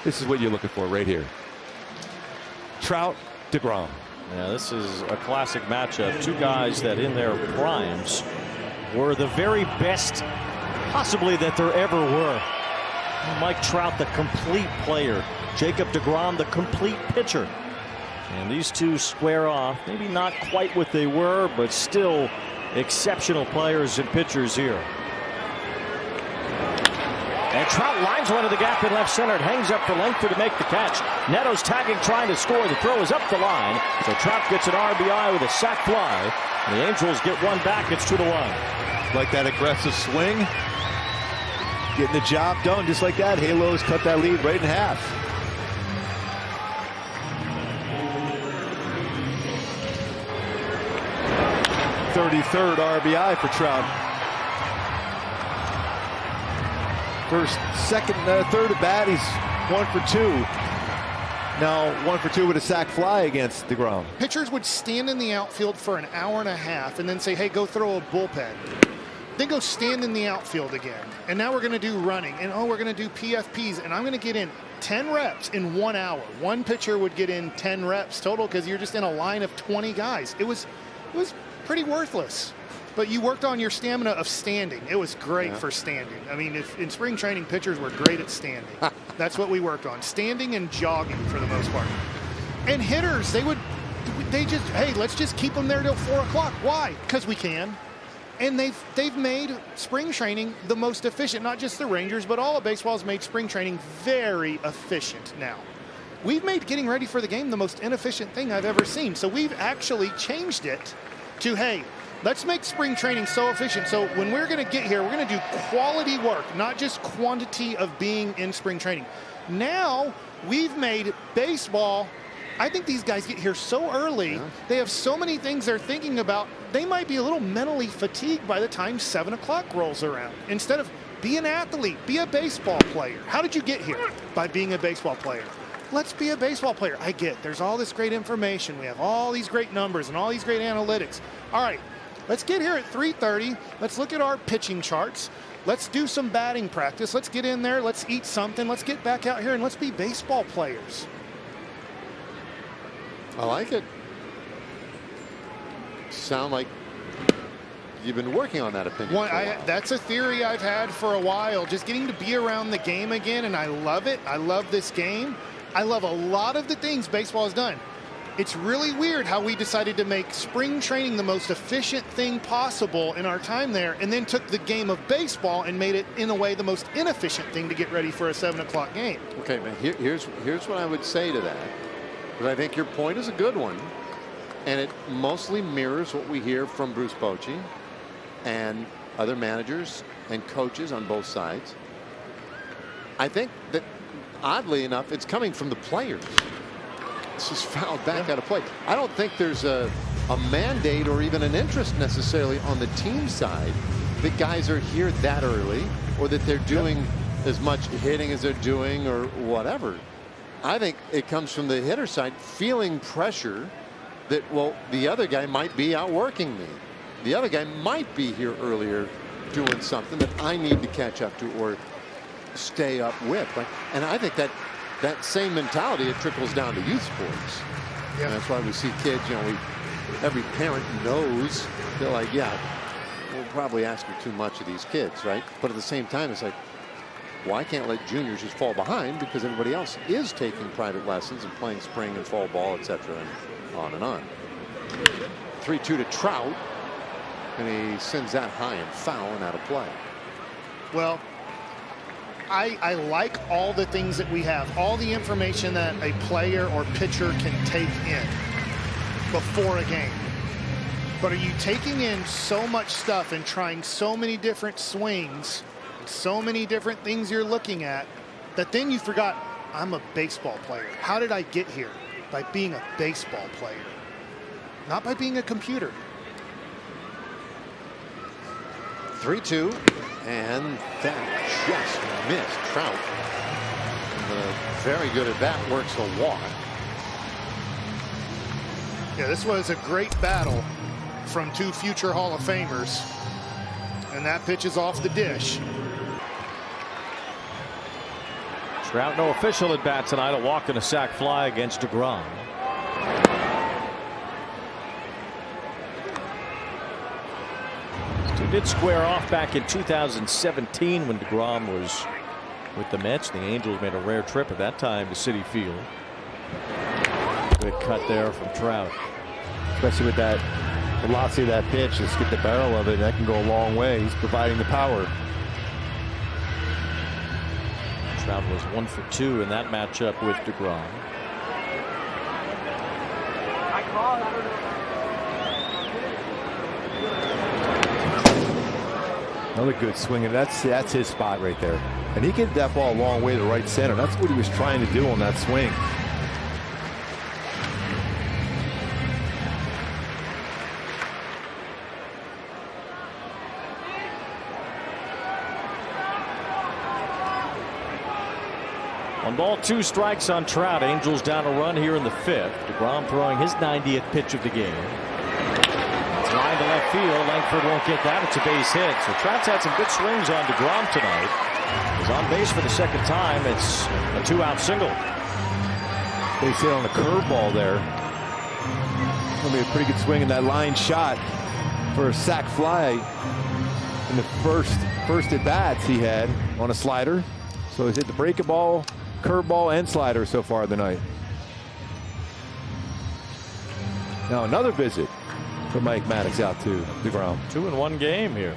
This is what you're looking for right here. Trout, deGrom. Yeah, this is a classic matchup. Two guys that in their primes were the very best possibly that there ever were. Mike Trout, the complete player. Jacob deGrom, the complete pitcher. And these two square off. Maybe not quite what they were, but still exceptional players and pitchers here. And Trout lines one to the gap in left center. It hangs up for Langford to make the catch. Neto's tagging, trying to score. The throw is up the line. So Trout gets an RBI with a sac fly. And the Angels get one back. It's 2-1. Like that aggressive swing. Getting the job done just like that. Halos cut that lead right in half. .33rd RBI for Trout. First, second, third at bat, he's 1 for 2. Now 1 for 2 with a sac fly against deGrom. Pitchers would stand in the outfield for an hour and a half and then say, hey, go throw a bullpen. Then go stand in the outfield again. And now we're going to do running. And oh, we're going to do PFPs. And I'm going to get in 10 reps in 1 hour. One pitcher would get in 10 reps total because you're just in a line of 20 guys. It was pretty worthless. But you worked on your stamina of standing. It was great for standing. I mean, if in spring training, pitchers were great at standing. That's what we worked on. Standing and jogging for the most part. And hitters, hey, let's just keep them there till 4 o'clock. Why? Because we can. And they've made spring training the most efficient. Not just the Rangers, but all of baseball has made spring training very efficient now. We've made getting ready for the game the most inefficient thing I've ever seen. So we've actually changed it to, hey, let's make spring training so efficient. So when we're going to get here, we're going to do quality work, not just quantity of being in spring training. Now we've made baseball. I think these guys get here so early. They have so many things they're thinking about. They might be a little mentally fatigued by the time 7 o'clock rolls around. Instead of be an athlete, be a baseball player. How did you get here? By being a baseball player. Let's be a baseball player. I get there's all this great information. We have all these great numbers and all these great analytics. All right. Let's get here at 3:30. Let's look at our pitching charts. Let's do some batting practice. Let's get in there. Let's eat something. Let's get back out here and let's be baseball players. I like it. Sound like you've been working on that opinion. That's a theory I've had for a while. Just getting to be around the game again, and I love it. I love this game. I love a lot of the things baseball has done. It's really weird how we decided to make spring training the most efficient thing possible in our time there, and then took the game of baseball and made it, in a way, the most inefficient thing to get ready for a 7 o'clock game. Okay, man, here's what I would say to that. Because I think your point is a good one, and it mostly mirrors what we hear from Bruce Bochy and other managers and coaches on both sides. I think that, oddly enough, it's coming from the players. This is fouled back out of play. I don't think there's a mandate or even an interest necessarily on the team side that guys are here that early, or that they're doing as much hitting as they're doing or whatever. I think it comes from the hitter side, feeling pressure that, well, the other guy might be outworking me. The other guy might be here earlier doing something that I need to catch up to or stay up with. Right? And I think that same mentality, it trickles down to youth sports. Yeah. And that's why we see kids, every parent knows, they're like, yeah, we'll probably ask for too much of these kids, right? But at the same time, it's like, well, I can't let juniors just fall behind because everybody else is taking private lessons and playing spring and fall ball, etc., and on and on. 3-2 to Trout, and he sends that high and foul and out of play. Well, I like all the things that we have, all the information that a player or pitcher can take in before a game. But are you taking in so much stuff and trying so many different swings, so many different things you're looking at, that then you forgot, I'm a baseball player. How did I get here? By being a baseball player, not by being a computer. 3-2, and that just missed Trout. Very good at bat, works the walk. Yeah, this was a great battle from two future Hall of Famers, and that pitch is off the dish. Trout, no official at bat tonight. A walk and a sac fly against deGrom. Two did square off back in 2017 when deGrom was with the Mets. The Angels made a rare trip at that time to Citi Field. Good cut there from Trout. Especially with that velocity of that pitch, just get the barrel of it, and that can go a long way. He's providing the power. Trout was 1 for 2 in that matchup with deGrom. Another good swing, and that's his spot right there. And he get that ball a long way to right center. That's what he was trying to do on that swing. One ball, 2 strikes on Trout. Angels down a run here in the 5th. deGrom throwing his 90th pitch of the game. It's line to left field. Langford won't get that. It's a base hit. So Trout's had some good swings on deGrom tonight. He's on base for the 2nd time. It's a 2-out single. Base hit on a curveball there. Gonna be a pretty good swing in that line shot for a sac fly in the first at bats he had on a slider. So he's hit the breaking ball, curveball, and slider so far tonight. Now another visit for Mike Maddox out to deGrom. 2 in 1 game here.